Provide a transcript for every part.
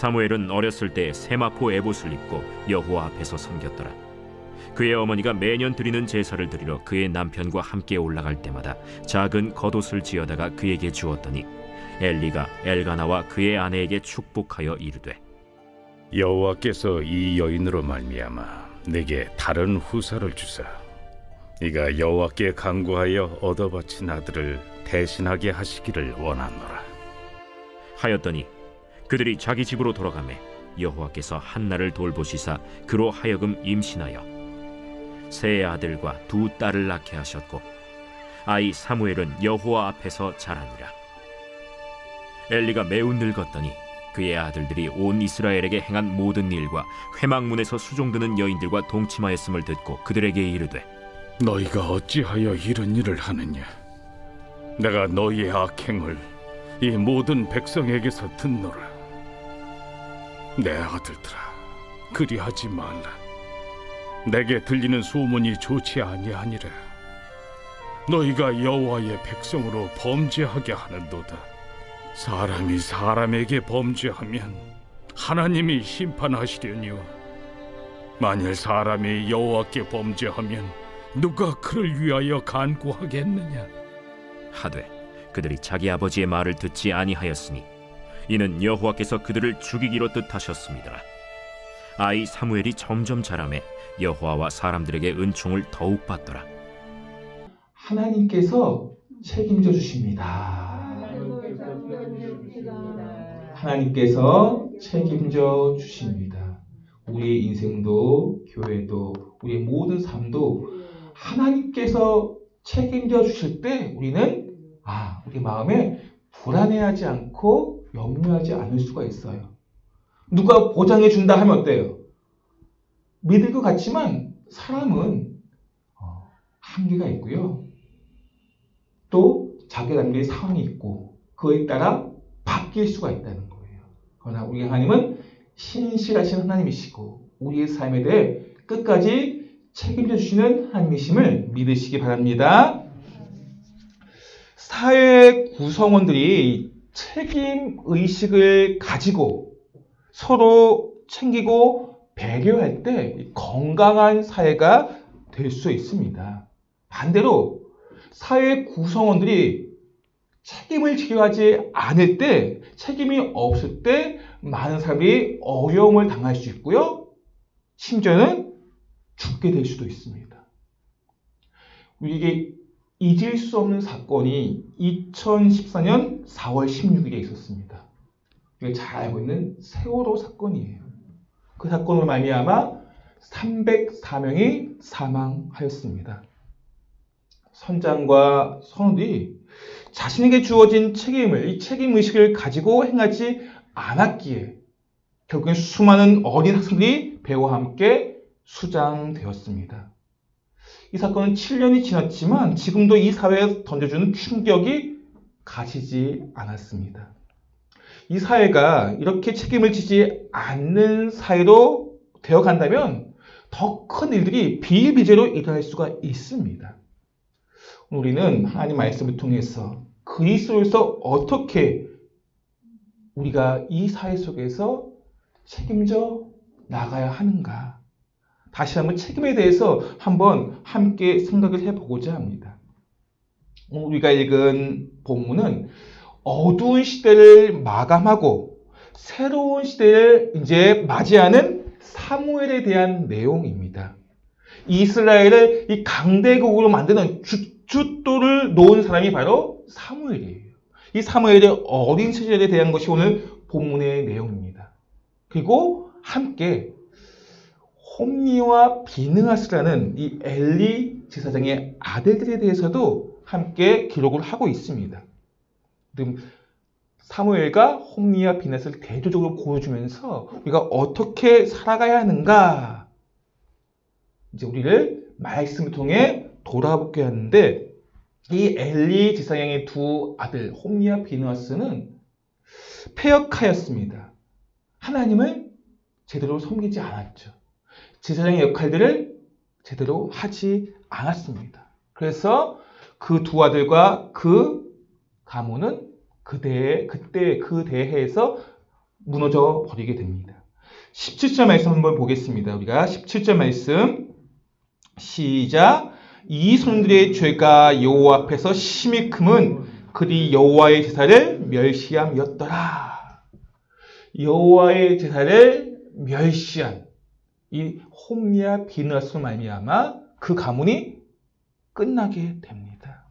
사무엘은 어렸을 때 세마포 에봇을 입고 여호와 앞에서 섬겼더라. 그의 어머니가 매년 드리는 제사를 드리러 그의 남편과 함께 올라갈 때마다 작은 겉옷을 지어다가 그에게 주었더니 엘리가 엘가나와 그의 아내에게 축복하여 이르되 여호와께서 이 여인으로 말미암아 내게 다른 후사를 주사 네가 여호와께 간구하여 얻어바친 아들을 대신하게 하시기를 원하노라 하였더니 그들이 자기 집으로 돌아가매 여호와께서 한나를 돌보시사 그로 하여금 임신하여 세 아들과 두 딸을 낳게 하셨고 아이 사무엘은 여호와 앞에서 자라니라. 엘리가 매우 늙었더니 그의 아들들이 온 이스라엘에게 행한 모든 일과 회막문에서 수종드는 여인들과 동침하였음을 듣고 그들에게 이르되 너희가 어찌하여 이런 일을 하느냐 내가 너희의 악행을 이 모든 백성에게서 듣노라 내 아들들아 그리하지 말라 내게 들리는 소문이 좋지 아니하니라 너희가 여호와의 백성으로 범죄하게 하는도다 사람이 사람에게 범죄하면 하나님이 심판하시려니와 만일 사람이 여호와께 범죄하면 누가 그를 위하여 간구하겠느냐 하되 그들이 자기 아버지의 말을 듣지 아니하였으니 이는 여호와께서 그들을 죽이기로 뜻하셨음이더라. 아이 사무엘이 점점 자라매 여호와와 사람들에게 은총을 더욱 받더라. 하나님께서 책임져 주십니다. 하나님께서 책임져 주십니다. 우리의 인생도 교회도 우리의 모든 삶도 하나님께서 책임져 주실 때 우리는 우리 마음에 불안해하지 않고 염려하지 않을 수가 있어요. 누가 보장해 준다 하면 어때요? 믿을 것 같지만 사람은 한계가 있고요. 또 자기 나름의 상황이 있고 그에 따라 바뀔 수가 있다는 거예요. 그러나 우리 하나님은 신실하신 하나님이시고 우리의 삶에 대해 끝까지 책임져 주시는 하나님이심을 믿으시기 바랍니다. 사회 구성원들이 책임 의식을 가지고 서로 챙기고 배려할 때 건강한 사회가 될 수 있습니다. 반대로 사회 구성원들이 책임을 지려 하지 않을 때, 책임이 없을 때 많은 사람들이 어려움을 당할 수 있고요. 심지어는 죽게 될 수도 있습니다. 이게 잊을 수 없는 사건이 2014년 4월 16일에 있었습니다. 우리가 잘 알고 있는 세월호 사건이에요. 그 사건으로 말미암아 304명이 사망하였습니다. 선장과 선원들이 자신에게 주어진 책임을, 이 책임의식을 가지고 행하지 않았기에 결국엔 수많은 어린 학생들이 배와 함께 수장되었습니다. 이 사건은 7년이 지났지만 지금도 이 사회에 던져주는 충격이 가시지 않았습니다. 이 사회가 이렇게 책임을 지지 않는 사회로 되어간다면 더 큰 일들이 비일비재로 일어날 수가 있습니다. 우리는 하나님 말씀을 통해서 그리스도에서 어떻게 우리가 이 사회 속에서 책임져 나가야 하는가, 다시 한번 책임에 대해서 한번 함께 생각을 해보고자 합니다. 우리가 읽은 본문은 어두운 시대를 마감하고 새로운 시대를 이제 맞이하는 사무엘에 대한 내용입니다. 이스라엘을 이 강대국으로 만드는 주춧돌을 놓은 사람이 바로 사무엘이에요. 이 사무엘의 어린 시절에 대한 것이 오늘 본문의 내용입니다. 그리고 함께 홈니와 비느하스라는 이 엘리 제사장의 아들들에 대해서도 함께 기록을 하고 있습니다. 사무엘과 홈니와 비느하스를 대조적으로 보여주면서 우리가 어떻게 살아가야 하는가, 이제 우리를 말씀을 통해 돌아보게 하는데, 이 엘리 제사장의 두 아들 홈니와 비느하스는 패역하였습니다. 하나님을 제대로 섬기지 않았죠. 제사장의 역할들을 제대로 하지 않았습니다. 그래서 그 두 아들과 그 가문은 그때 그 대해에서 무너져 버리게 됩니다. 17절 말씀 한번 보겠습니다. 우리가 17절 말씀 시작. 이 손들의 죄가 여호와 앞에서 심히 크면 그들이 여호와의 제사를 멸시함이었더라. 여호와의 제사를 멸시한 이 홈리와 비느하스로 말미암아 그 가문이 끝나게 됩니다.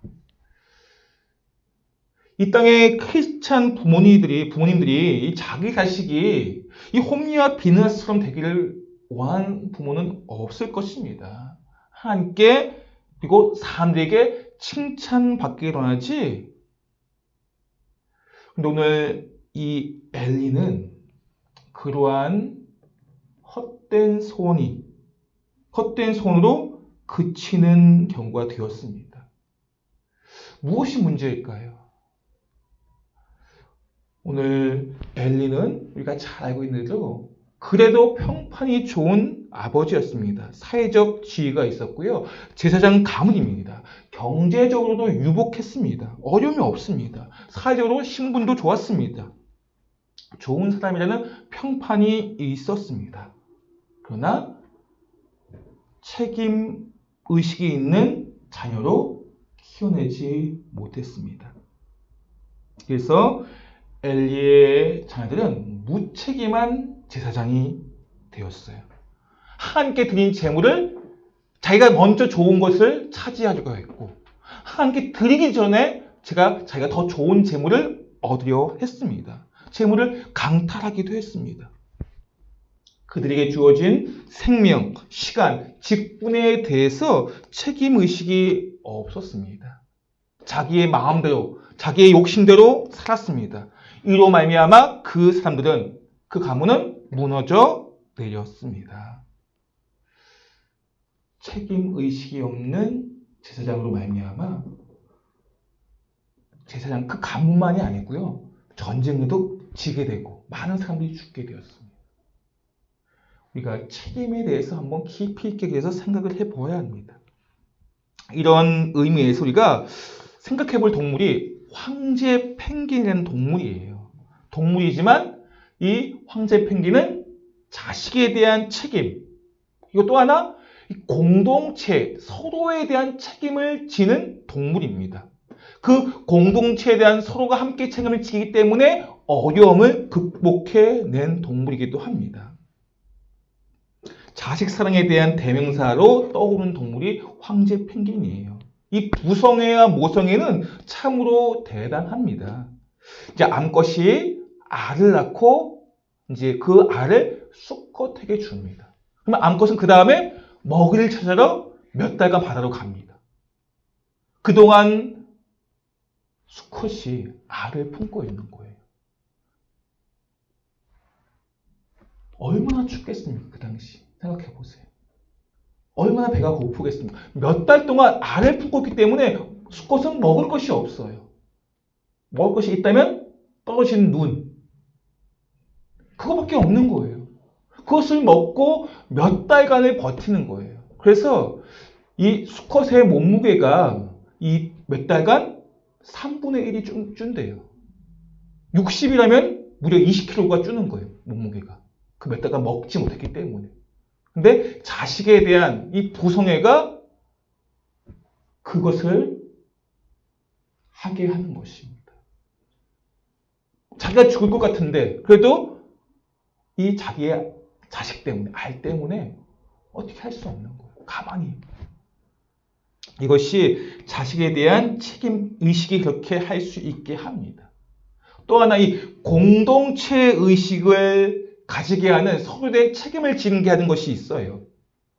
이 땅의 크리스찬 부모님들이 자기 자식이 이 홈리와 비느하스처럼 되기를 원하는 부모는 없을 것입니다. 하나님께 그리고 사람들에게 칭찬받기를 원하지. 근데 오늘 이 엘리는 그러한 헛된 소원으로 그치는 경우가 되었습니다. 무엇이 문제일까요? 오늘 엘리는 우리가 잘 알고 있는 대로 그래도 평판이 좋은 아버지였습니다. 사회적 지위가 있었고요. 제사장 가문입니다. 경제적으로도 유복했습니다. 어려움이 없습니다. 사회적으로 신분도 좋았습니다. 좋은 사람이라는 평판이 있었습니다. 그러나 책임 의식이 있는 자녀로 키워내지 못했습니다. 그래서 엘리의 자녀들은 무책임한 제사장이 되었어요. 하나님께 드린 제물을 자기가 먼저 좋은 것을 차지하려고 했고, 하나님께 드리기 전에 자기가 더 좋은 제물을 얻으려 했습니다. 제물을 강탈하기도 했습니다. 그들에게 주어진 생명, 시간, 직분에 대해서 책임의식이 없었습니다. 자기의 마음대로, 자기의 욕심대로 살았습니다. 이로 말미암아 그 사람들은, 그 가문은 무너져 내렸습니다. 책임의식이 없는 제사장으로 말미암아 제사장 그 가문만이 아니고요. 전쟁에도 지게 되고 많은 사람들이 죽게 되었습니다. 우리가 책임에 대해서 한번 깊이 있게 대해서 생각을 해보아야 합니다. 이런 의미에서 우리가 생각해 볼 동물이 황제 펭귄이라는 동물이에요. 동물이지만 이 황제 펭귄은 자식에 대한 책임, 이거 또 하나 공동체, 서로에 대한 책임을 지는 동물입니다. 그 공동체에 대한 서로가 함께 책임을 지기 때문에 어려움을 극복해낸 동물이기도 합니다. 자식 사랑에 대한 대명사로 떠오르는 동물이 황제 펭귄이에요. 이 부성애와 모성애는 참으로 대단합니다. 이제 암컷이 알을 낳고 이제 그 알을 수컷에게 줍니다. 그러면 암컷은 그 다음에 먹이를 찾으러 몇 달간 바다로 갑니다. 그동안 수컷이 알을 품고 있는 거예요. 얼마나 춥겠습니까? 그 당시 생각해 보세요. 얼마나 배가 고프겠습니까? 몇 달 동안 알을 품고 있기 때문에 수컷은 먹을 것이 없어요. 먹을 것이 있다면 떨어진 눈, 그거밖에 없는 거예요. 그것을 먹고 몇 달간을 버티는 거예요. 그래서 이 수컷의 몸무게가 이 몇 달간 3분의 1이 준대요. 60이라면 무려 20kg가 주는 거예요. 몸무게가. 그 몇 달간 먹지 못했기 때문에. 근데 자식에 대한 이 부성애가 그것을 하게 하는 것입니다. 자기가 죽을 것 같은데 그래도 이 자기의 자식 때문에, 알 때문에 어떻게 할 수 없는 거예요. 가만히. 이것이 자식에 대한 책임 의식이 그렇게 할 수 있게 합니다. 또 하나 이 공동체 의식을 가지게 하는 서로에 대한 책임을 지게 하는 것이 있어요.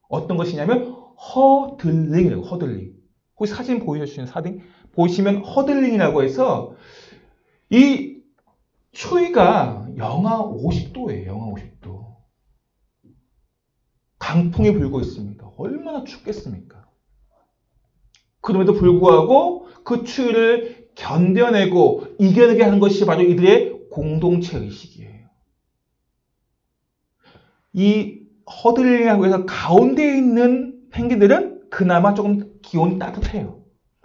어떤 것이냐면 허들링이에요. 허들링. 혹시 사진 보이시는 사진 보시면 허들링이라고 해서 이 추위가 영하 50도예요. 영하 50도. 강풍이 불고 있습니다. 얼마나 춥겠습니까? 그럼에도 불구하고 그 추위를 견뎌내고 이겨내게 하는 것이 바로 이들의 공동체 의식이에요. 이 허들링이라고 해서 가운데에 있는 펭귄들은 그나마 조금 기온이 따뜻해요.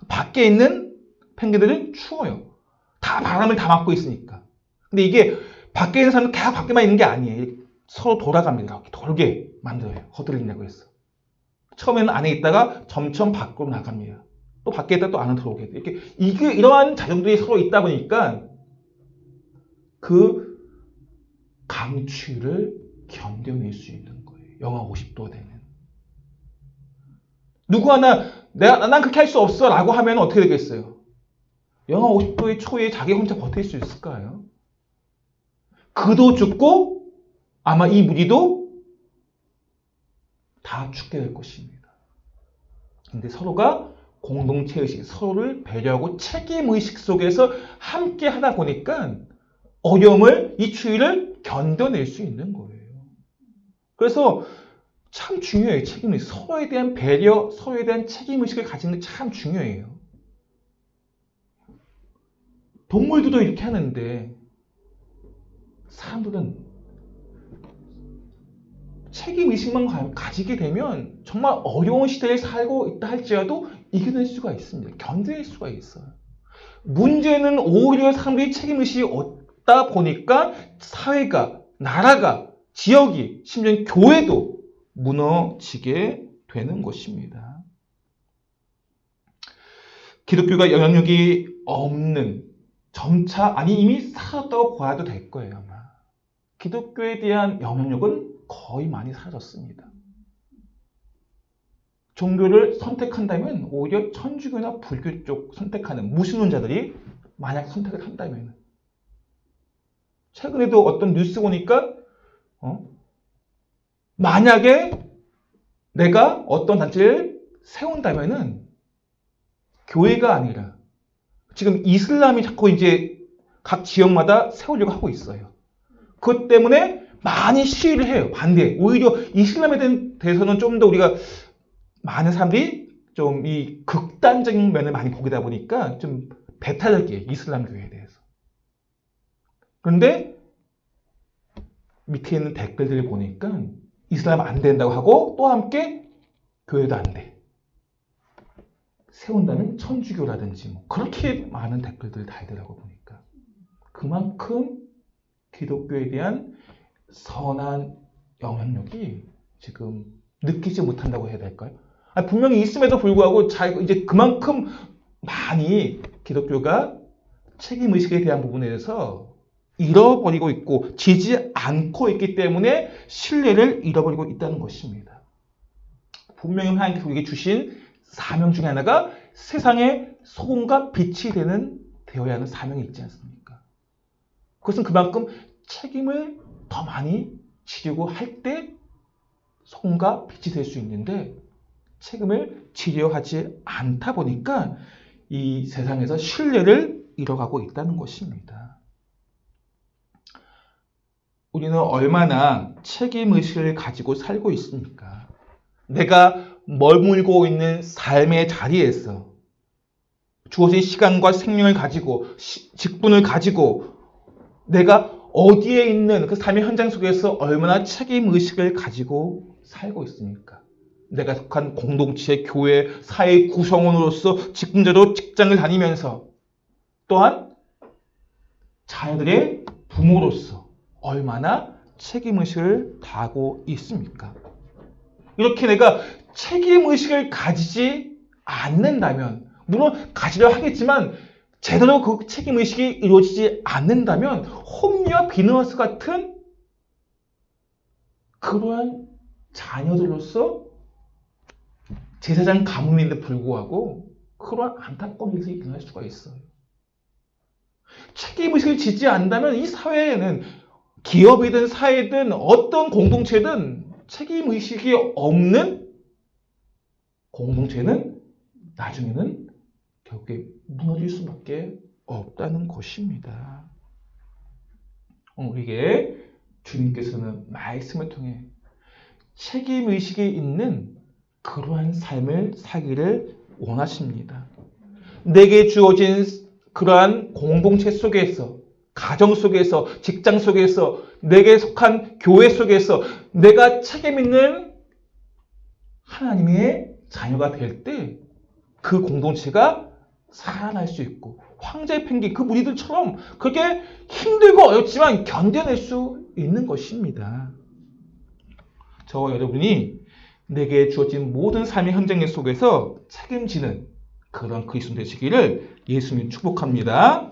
밖에 있는 펭귄들은 추워요. 다 바람을 다 맞고 있으니까. 근데 이게 밖에 있는 사람은 계속 밖에만 있는 게 아니에요. 서로 돌아갑니다. 이렇게 돌게 만들어요. 거들리냐고 해서. 처음에는 안에 있다가 점점 밖으로 나갑니다. 또 밖에 있다가 또 안으로 들어오게 돼요. 이게 이러한 작용들이 서로 있다 보니까 그 강추위를 견뎌낼 수 있는 거예요. 영하 50도 되는. 누구 하나 난 그렇게 할 수 없어 라고 하면 어떻게 되겠어요? 영하 50도의 초에 자기 혼자 버틸 수 있을까요? 그도 죽고 아마 이 무리도 다 죽게 될 것입니다. 근데 서로가 공동체의식, 서로를 배려하고 책임의식 속에서 함께 하다 보니까 어려움을, 이 추위를 견뎌낼 수 있는 거예요. 그래서 참 중요해요. 책임의식. 서로에 대한 배려, 서로에 대한 책임의식을 가지는 게 참 중요해요. 동물들도 이렇게 하는데 사람들은 책임의식만 가지게 되면 정말 어려운 시대에 살고 있다 할지라도 이겨낼 수가 있습니다. 견뎌낼 수가 있어요. 문제는 오히려 사람들이 책임의식이 없다 보니까 사회가, 나라가, 지역이, 심지어 교회도 무너지게 되는 것입니다. 기독교가 영향력이 없는, 점차, 아니 이미 사라졌다고 봐도 될 거예요. 아마. 기독교에 대한 영향력은 거의 많이 사라졌습니다. 종교를 선택한다면 오히려 천주교나 불교 쪽 선택하는 무신론자들이 만약 선택을 한다면, 최근에도 어떤 뉴스 보니까 만약에 내가 어떤 단체를 세운다면은 교회가 아니라 지금 이슬람이 자꾸 이제 각 지역마다 세우려고 하고 있어요. 그것 때문에 많이 시위를 해요. 반대. 오히려 이슬람에 대해서는 좀 더 우리가 많은 사람들이 좀 이 극단적인 면을 많이 보다 보니까 좀 배타적이에요. 이슬람교에 대해서. 그런데 밑에 있는 댓글들을 보니까 이슬람 안 된다고 하고 또 함께 교회도 안 돼. 세운다는 천주교라든지 뭐 그렇게 많은 댓글들을 달더라고 보니까. 그만큼 기독교에 대한 선한 영향력이 지금 느끼지 못한다고 해야 될까요? 분명히 있음에도 불구하고 이제 그만큼 많이 기독교가 책임의식에 대한 부분에 대해서 잃어버리고 있고 지지 않고 있기 때문에 신뢰를 잃어버리고 있다는 것입니다. 분명히 하나님께서 우리에게 주신 사명 중에 하나가 세상의 소금과 빛이 되어야 하는 사명이 있지 않습니까? 그것은 그만큼 책임을 더 많이 지려고 할 때 소금과 빛이 될 수 있는데 책임을 지려 하지 않다 보니까 이 세상에서 신뢰를 잃어가고 있다는 것입니다. 우리는 얼마나 책임의식을 가지고 살고 있습니까? 내가 머물고 있는 삶의 자리에서 주어진 시간과 생명을 가지고 직분을 가지고 내가 어디에 있는 그 삶의 현장 속에서 얼마나 책임의식을 가지고 살고 있습니까? 내가 속한 공동체, 교회, 사회 구성원으로서 직분자로 직장을 다니면서 또한 자녀들의 부모로서 얼마나 책임의식을 다하고 있습니까? 이렇게 내가 책임의식을 가지지 않는다면, 물론 가지려 하겠지만 제대로 그 책임의식이 이루어지지 않는다면 홈리와 비누하우스 같은 그러한 자녀들로서 제사장 가문인데 불구하고 그러한 안타까운 일들이 일어날 수가 있어요. 책임의식을 지지 않는다면 이 사회에는 기업이든 사회든 어떤 공동체든 책임의식이 없는 공동체는 나중에는 결국에 무너질 수밖에 없다는 것입니다. 우리에게 주님께서는 말씀을 통해 책임의식이 있는 그러한 삶을 살기를 원하십니다. 내게 주어진 그러한 공동체 속에서, 가정 속에서, 직장 속에서, 내게 속한 교회 속에서 내가 책임 있는 하나님의 자녀가 될 때 그 공동체가 살아날 수 있고 황제의 펭귄 그 무리들처럼 그렇게 힘들고 어렵지만 견뎌낼 수 있는 것입니다. 저와 여러분이 내게 주어진 모든 삶의 현장 속에서 책임지는 그런 그리스도 되시기를 예수님 축복합니다.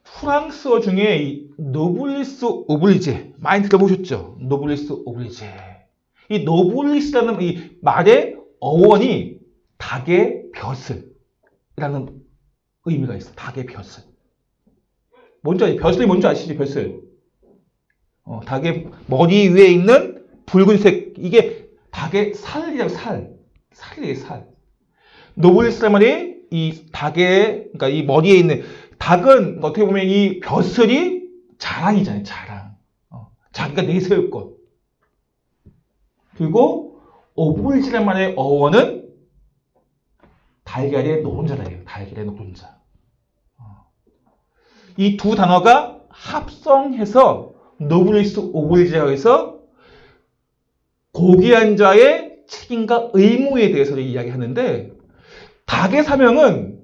프랑스어 중에 이 노블리스 오블리제 많이 들어보셨죠? 노블리스 오블리제. 이 노블리스라는 이 말의 어원이 닭의 벼슬이라는 의미가 있어. 닭의 벼슬. 뭔지 아시죠? 벼슬이 뭔지 아시죠? 벼슬. 닭의 머리 위에 있는 붉은색 이게 닭의 살이라고 살이에요 살. 노블리스란 말이 이 닭의 그러니까 이 머리에 있는 닭은 어떻게 보면 이 벼슬이 자랑이잖아요 자랑. 자기가 내세울 것. 그리고 오블리지란 말의 어원은 달걀의 노른자예요. 달걀의 노른자. 이 두 단어가 합성해서 노블리스 오블리지라고 해서 고귀한 자의 책임과 의무에 대해서 이야기하는데 닭의 사명은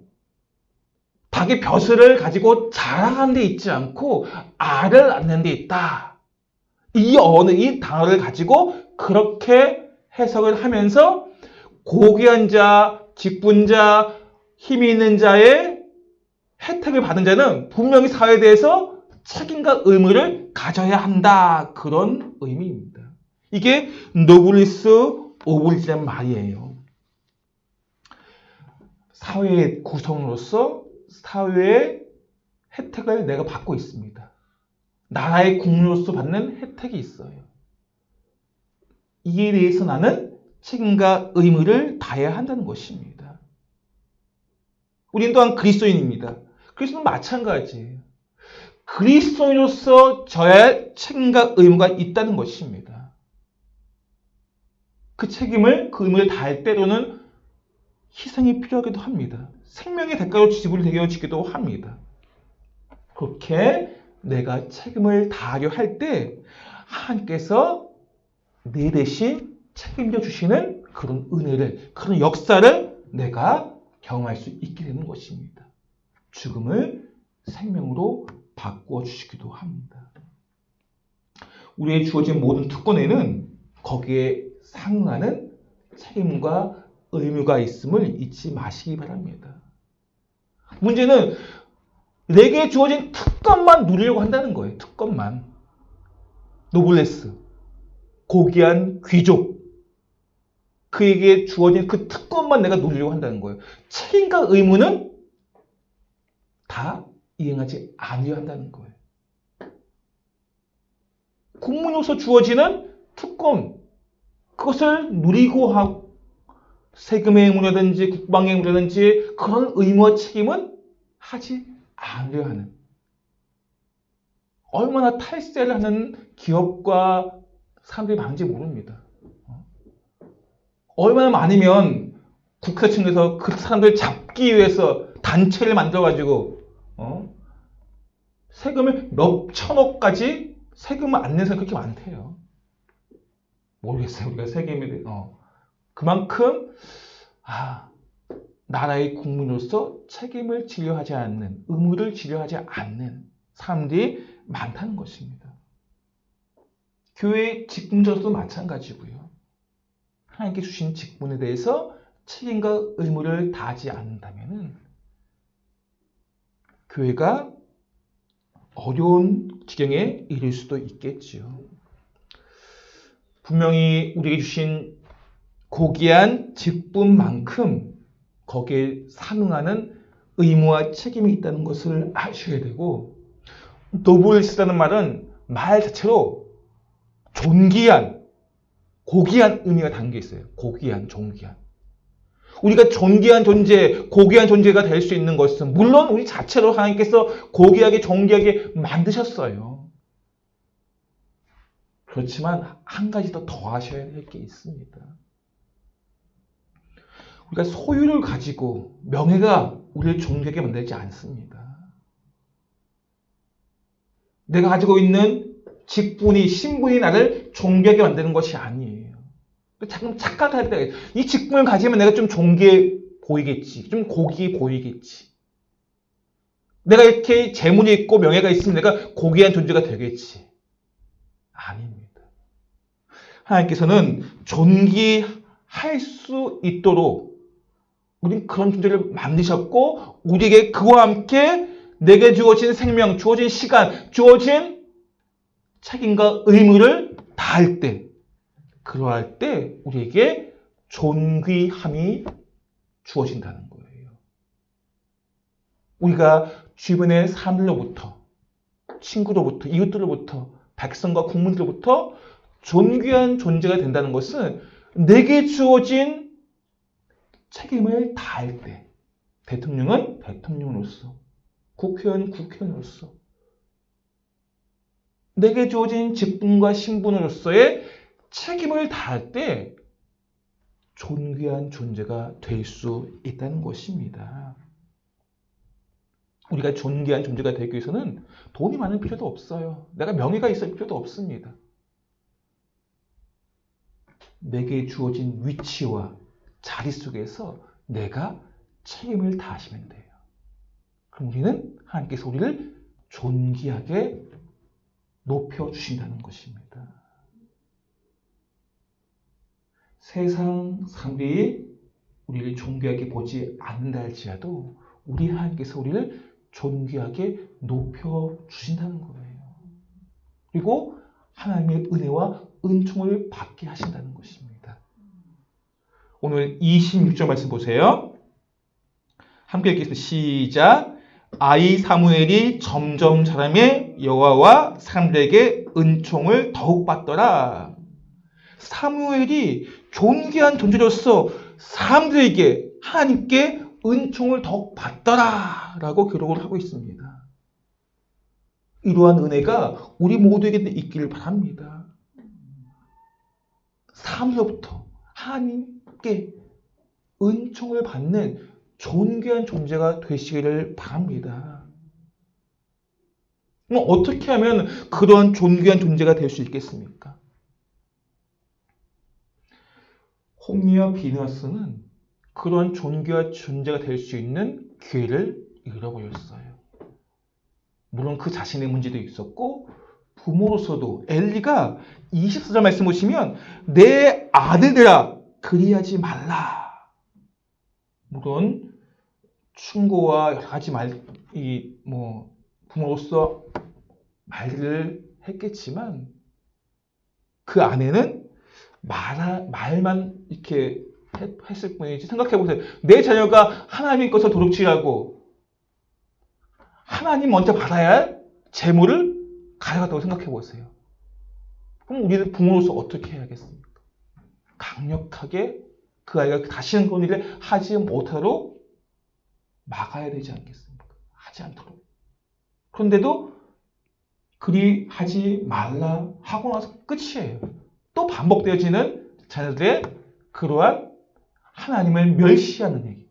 닭의 벼슬을 가지고 자랑하는 데 있지 않고 알을 낳는 데 있다. 이 어느 이 단어를 가지고 그렇게 해석을 하면서 고귀한 자, 직분자, 힘이 있는 자의 혜택을 받은 자는 분명히 사회에 대해서 책임과 의무를 가져야 한다. 그런 의미입니다. 이게 노블리스 오블리지란 말이에요. 사회의 구성으로서 사회의 혜택을 내가 받고 있습니다. 나라의 국민으로서 받는 혜택이 있어요. 이에 대해서 나는 책임과 의무를 다해야 한다는 것입니다. 우린 또한 그리스도인입니다. 그리스도는 마찬가지예요. 그리스도인으로서 져야 할 책임과 의무가 있다는 것입니다. 그 책임을, 그 의무를 다할 때로는 희생이 필요하기도 합니다. 생명의 대가로 지불이 되어지기도 합니다. 그렇게 내가 책임을 다하려 할 때 하나님께서 내 대신 책임져 주시는 그런 은혜를, 그런 역사를 내가 경험할 수 있게 되는 것입니다. 죽음을 생명으로 바꾸어 주시기도 합니다. 우리의 주어진 모든 특권에는 거기에 상응하는 책임과 의무가 있음을 잊지 마시기 바랍니다. 문제는 내게 주어진 특권만 누리려고 한다는 거예요. 특권만. 노블레스, 고귀한 귀족, 그에게 주어진 그 특권만 내가 누리려고 한다는 거예요. 책임과 의무는 다 이행하지 않으려 한다는 거예요. 국민으로서 주어지는 특권, 그것을 누리고 하고 세금의 의무라든지 국방의 의무라든지 그런 의무와 책임은 하지 않으려 하는, 얼마나 탈세를 하는 기업과 사람들이 많은지 모릅니다. 얼마나 많으면 국회 층에서 그 사람들을 잡기 위해서 단체를 만들어가지고 세금을 몇 천억까지 세금을 안 내는 사람이 그렇게 많대요. 모르겠어요. 우리가 세금에 대해 그만큼 나라의 국민으로서 책임을 지려하지 않는, 의무를 지려하지 않는 사람들이 많다는 것입니다. 교회의 직분자도 마찬가지고요. 하나님께 주신 직분에 대해서 책임과 의무를 다하지 않는다면 교회가 어려운 지경에 이를 수도 있겠지요. 분명히 우리에게 주신 고귀한 직분만큼 거기에 상응하는 의무와 책임이 있다는 것을 아셔야 되고, 노블리스라는 말은 말 자체로 존귀한, 고귀한 의미가 담겨 있어요. 고귀한, 존귀한. 우리가 존귀한 존재, 고귀한 존재가 될 수 있는 것은 물론 우리 자체로 하나님께서 고귀하게, 존귀하게 만드셨어요. 그렇지만 한 가지 더 더하셔야 할 게 있습니다. 우리가 소유를 가지고 명예가 우리를 존귀하게 만들지 않습니다. 내가 가지고 있는 직분이, 신분이 나를 존귀하게 만드는 것이 아니에요. 자꾸 착각할 때 이 직분을 가지면 내가 좀 존귀해 보이겠지. 좀 고귀해 보이겠지. 내가 이렇게 재물이 있고 명예가 있으면 내가 고귀한 존재가 되겠지. 아닙니다. 하나님께서는 존귀할 수 있도록 우린 그런 존재를 만드셨고 우리에게 그와 함께 내게 주어진 생명, 주어진 시간, 주어진 책임과 의무를 다할 때, 그러할 때 우리에게 존귀함이 주어진다는 거예요. 우리가 주변의 사람들로부터, 친구로부터, 이웃들로부터, 백성과 국민들로부터 존귀한 존재가 된다는 것은 내게 주어진 책임을 다할 때, 대통령은 대통령으로서, 국회의원은 국회의원으로서, 내게 주어진 직분과 신분으로서의 책임을 다할 때 존귀한 존재가 될 수 있다는 것입니다. 우리가 존귀한 존재가 되기 위해서는 돈이 많을 필요도 없어요. 내가 명예가 있을 필요도 없습니다. 내게 주어진 위치와 자리 속에서 내가 책임을 다하시면 돼요. 그럼 우리는 하나님께서 우리를 존귀하게 높여주신다는 것입니다. 세상 사람들이 우리를 존귀하게 보지 않는다 할지라도 우리 하나님께서 우리를 존귀하게 높여주신다는 거예요. 그리고 하나님의 은혜와 은총을 받게 하신다는 것입니다. 오늘 26절 말씀 보세요. 함께 읽겠습니다. 시작. 아이 사무엘이 점점 자라매 여호와와 사람들에게 은총을 더욱 받더라. 사무엘이 존귀한 존재로서 사람들에게 하나님께 은총을 더욱 받더라 라고 기록을 하고 있습니다. 이러한 은혜가 우리 모두에게 있기를 바랍니다. 사람으로부터 하나님께 은총을 받는 존귀한 존재가 되시기를 바랍니다. 그럼 어떻게 하면 그러한 존귀한 존재가 될 수 있겠습니까? 홈리와 비너스는 그러한 존귀한 존재가 될 수 있는 기회를 잃어버렸어요. 물론 그 자신의 문제도 있었고 부모로서도 엘리가 24절 말씀 보시면 내 아들들아 그리하지 말라. 물론 충고와 여러 가지 부모로서 말을 했겠지만 그 안에는 말만 이렇게 했을 뿐이지. 생각해보세요. 내 자녀가 하나님 것을 도둑질하고 하나님 먼저 받아야 할 재물을 가져갔다고 생각해보세요. 그럼 우리는 부모로서 어떻게 해야겠습니까? 강력하게 그 아이가 다시는 그런 일을 하지 못하도록 막아야 되지 않겠습니까? 하지 않도록. 그런데도 그리 하지 말라 하고 나서 끝이에요. 또 반복되어지는 자녀들의 그러한 하나님을 멸시하는 얘기.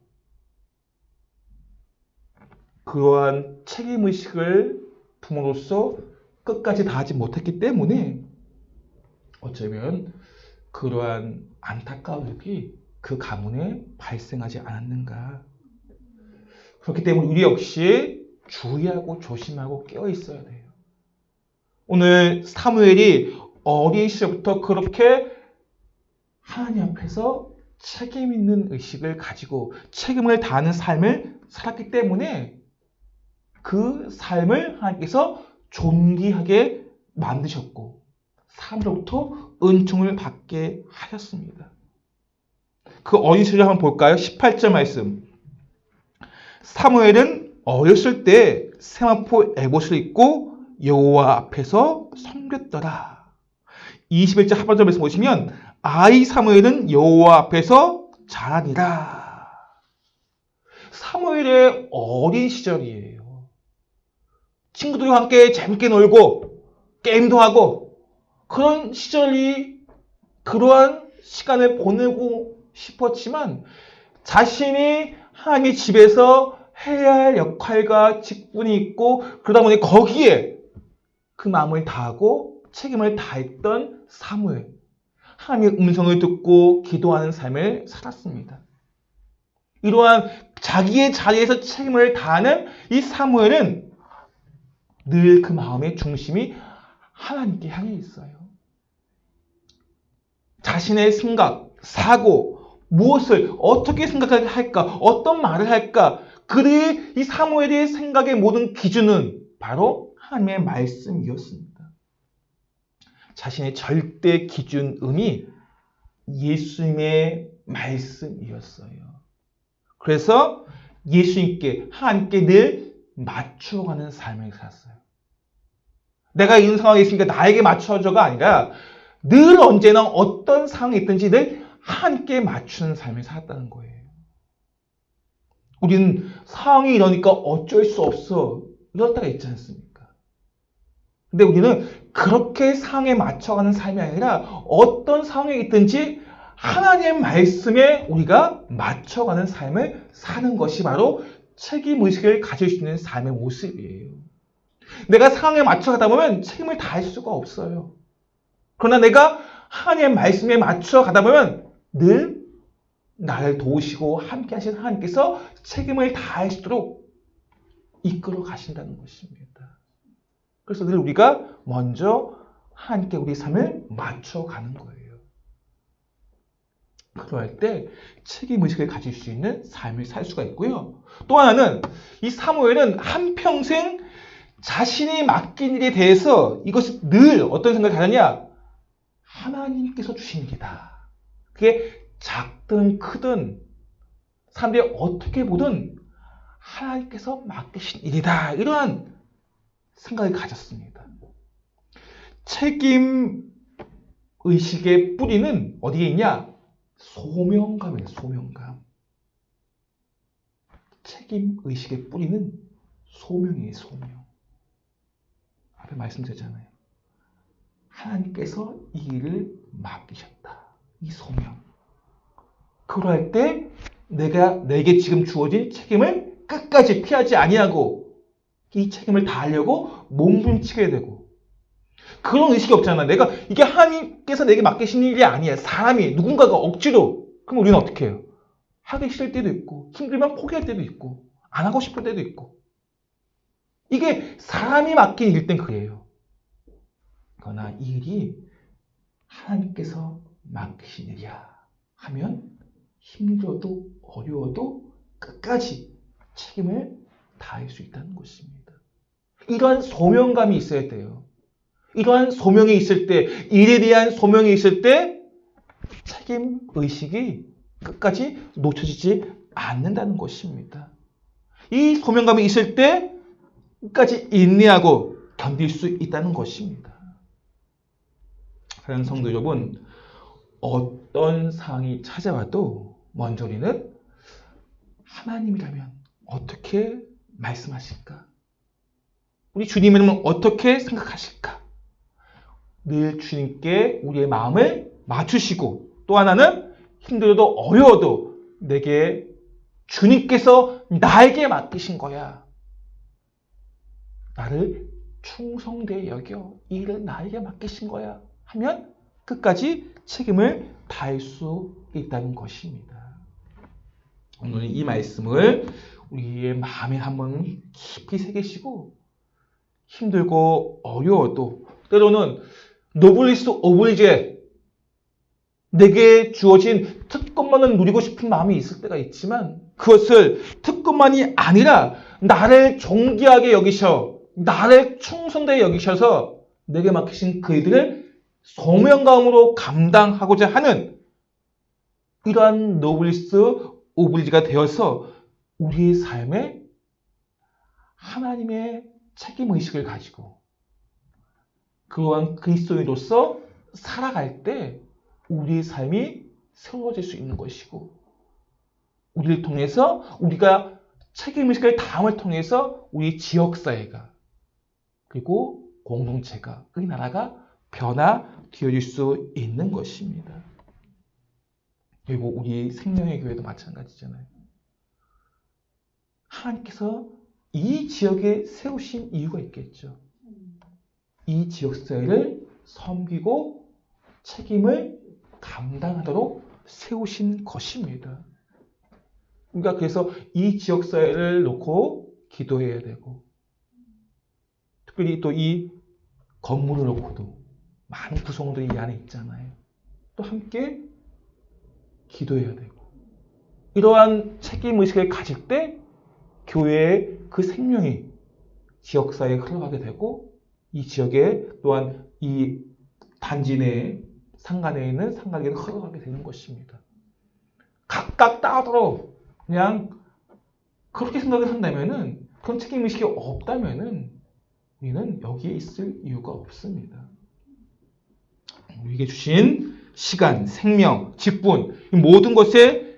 그러한 책임의식을 부모로서 끝까지 다하지 못했기 때문에 어쩌면 그러한 안타까운 일이 그 가문에 발생하지 않았는가. 그렇기 때문에 우리 역시 주의하고 조심하고 깨어 있어야 돼요. 오늘 사무엘이 어린 시절부터 그렇게 하나님 앞에서 책임 있는 의식을 가지고 책임을 다하는 삶을 살았기 때문에 그 삶을 하나님께서 존귀하게 만드셨고 사람으로부터 은총을 받게 하셨습니다. 그 어린 시절 한번 볼까요? 18절 말씀. 사무엘은 어렸을 때 세마포 에봇을 입고 여호와 앞에서 섬겼더라. 21절 하반절 말씀 보시면 아이 사무엘은 여호와 앞에서 자라니라. 사무엘의 어린 시절이에요. 친구들과 함께 재밌게 놀고 게임도 하고 그런 시절이 그러한 시간을 보내고 싶었지만 자신이 하나님의 집에서 해야 할 역할과 직분이 있고 그러다 보니 거기에 그 마음을 다하고 책임을 다했던 사무엘. 하나님의 음성을 듣고 기도하는 삶을 살았습니다. 이러한 자기의 자리에서 책임을 다하는 이 사무엘은 늘 그 마음의 중심이 하나님께 향해 있어요. 자신의 생각, 사고, 무엇을 어떻게 생각할까, 어떤 말을 할까, 그의 이 사무엘의 생각의 모든 기준은 바로 하나님의 말씀이었습니다. 자신의 절대 기준음이 예수님의 말씀이었어요. 그래서 예수님께, 하나님께 늘 맞춰가는 삶을 살았어요. 내가 이런 상황에 있으니까 나에게 맞춰줘가 아니라 늘 언제나 어떤 상황이 있든지 늘 하나님께 맞추는 삶을 살았다는 거예요. 우리는 상황이 이러니까 어쩔 수 없어. 이럴 때가 있지 않습니까? 근데 우리는 그렇게 상황에 맞춰가는 삶이 아니라 어떤 상황이 있든지 하나님의 말씀에 우리가 맞춰가는 삶을 사는 것이 바로 책임의식을 가질 수 있는 삶의 모습이에요. 내가 상황에 맞춰가다 보면 책임을 다할 수가 없어요. 그러나 내가 하나님의 말씀에 맞춰가다 보면 늘 나를 도우시고 함께 하신 하나님께서 책임을 다할 수 있도록 이끌어 가신다는 것입니다. 그래서 늘 우리가 먼저 하나님께 우리 삶을 맞춰가는 거예요. 그럴 때 책임의식을 가질 수 있는 삶을 살 수가 있고요. 또 하나는 이 사무엘은 한평생 자신이 맡긴 일에 대해서 이것이 늘 어떤 생각을 하느냐? 하나님께서 주신 일이다. 그게 작든 크든 사람들이 어떻게 보든 하나님께서 맡기신 일이다. 이러한 생각을 가졌습니다. 책임 의식의 뿌리는 어디에 있냐? 소명감이에요. 소명감. 책임 의식의 뿌리는 소명이에요. 소명. 앞에 말씀드렸잖아요. 하나님께서 이 일을 맡기셨다. 이 소명. 그럴 때 내게 지금 주어진 책임을 끝까지 피하지 아니하고 이 책임을 다하려고 몸부림치게 되고 그런 의식이 없잖아. 내가 이게 하나님께서 내게 맡기신 일이 아니야. 사람이 누군가가 억지로. 그럼 우리는 어떻게 해요? 하기 싫을 때도 있고 힘들면 포기할 때도 있고 안 하고 싶을 때도 있고 이게 사람이 맡긴 일일 땐 그래요. 그러나 이 일이 하나님께서 맡기신 일이야 하면 힘들어도 어려워도 끝까지 책임을 다할 수 있다는 것입니다. 이러한 소명감이 있어야 돼요. 이러한 소명이 있을 때, 일에 대한 소명이 있을 때 책임 의식이 끝까지 놓쳐지지 않는다는 것입니다. 이 소명감이 있을 때 끝까지 인내하고 견딜 수 있다는 것입니다. 사랑하는 성도 여러분, 어떤 상황이 찾아와도 먼저 우리는 하나님이라면 어떻게 말씀하실까? 우리 주님이라면 어떻게 생각하실까? 늘 주님께 우리의 마음을 맞추시고 또 하나는 힘들어도 어려워도 내게 주님께서 나에게 맡기신 거야. 나를 충성되게 여겨. 이 일을 나에게 맡기신 거야. 하면 끝까지 책임을 다할 수 있다는 것입니다. 오늘 이 말씀을 우리의 마음에 한번 깊이 새기시고 힘들고 어려워도 때로는 노블리스 오블리제 내게 주어진 특권만을 누리고 싶은 마음이 있을 때가 있지만 그것을 특권만이 아니라 나를 존귀하게 여기셔 나를 충성되게 여기셔서 내게 맡기신 그 일들을 소명감으로 감당하고자 하는 이러한 노블리스 오블리제가 되어서 우리의 삶에 하나님의 책임의식을 가지고 그러한 그리스도인으로서 살아갈 때 우리의 삶이 새로워질 수 있는 것이고 우리를 통해서 우리가 책임의식을 다함을 통해서 우리 지역사회가 그리고 공동체가 그 나라가 변화되어질 수 있는 것입니다. 그리고 우리 생명의 교회도 마찬가지잖아요. 하나님께서 이 지역에 세우신 이유가 있겠죠. 이 지역사회를 섬기고 책임을 감당하도록 세우신 것입니다. 우리가 그래서 이 지역사회를 놓고 기도해야 되고, 특별히 또 이 건물을 놓고도 많은 구성원들이 이 안에 있잖아요. 또 함께 기도해야 되고, 이러한 책임의식을 가질 때 교회의 그 생명이 지역사회에 흘러가게 되고, 이 지역에 또한 이 단지 내 상간에 있는 상가에게 흘러가게 되는 것입니다. 각각 따로 그냥 그렇게 생각을 한다면은, 그런 책임의식이 없다면은 우리는 여기에 있을 이유가 없습니다. 우리에게 주신 시간, 생명, 직분, 이 모든 것에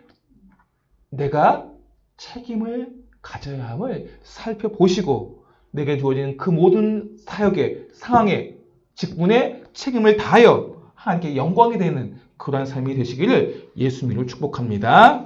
내가 책임을 가져야 함을 살펴보시고, 내게 주어진 그 모든 사역에, 상황에, 직분에 책임을 다하여 하나님께 영광이 되는 그러한 삶이 되시기를 예수님으로 축복합니다.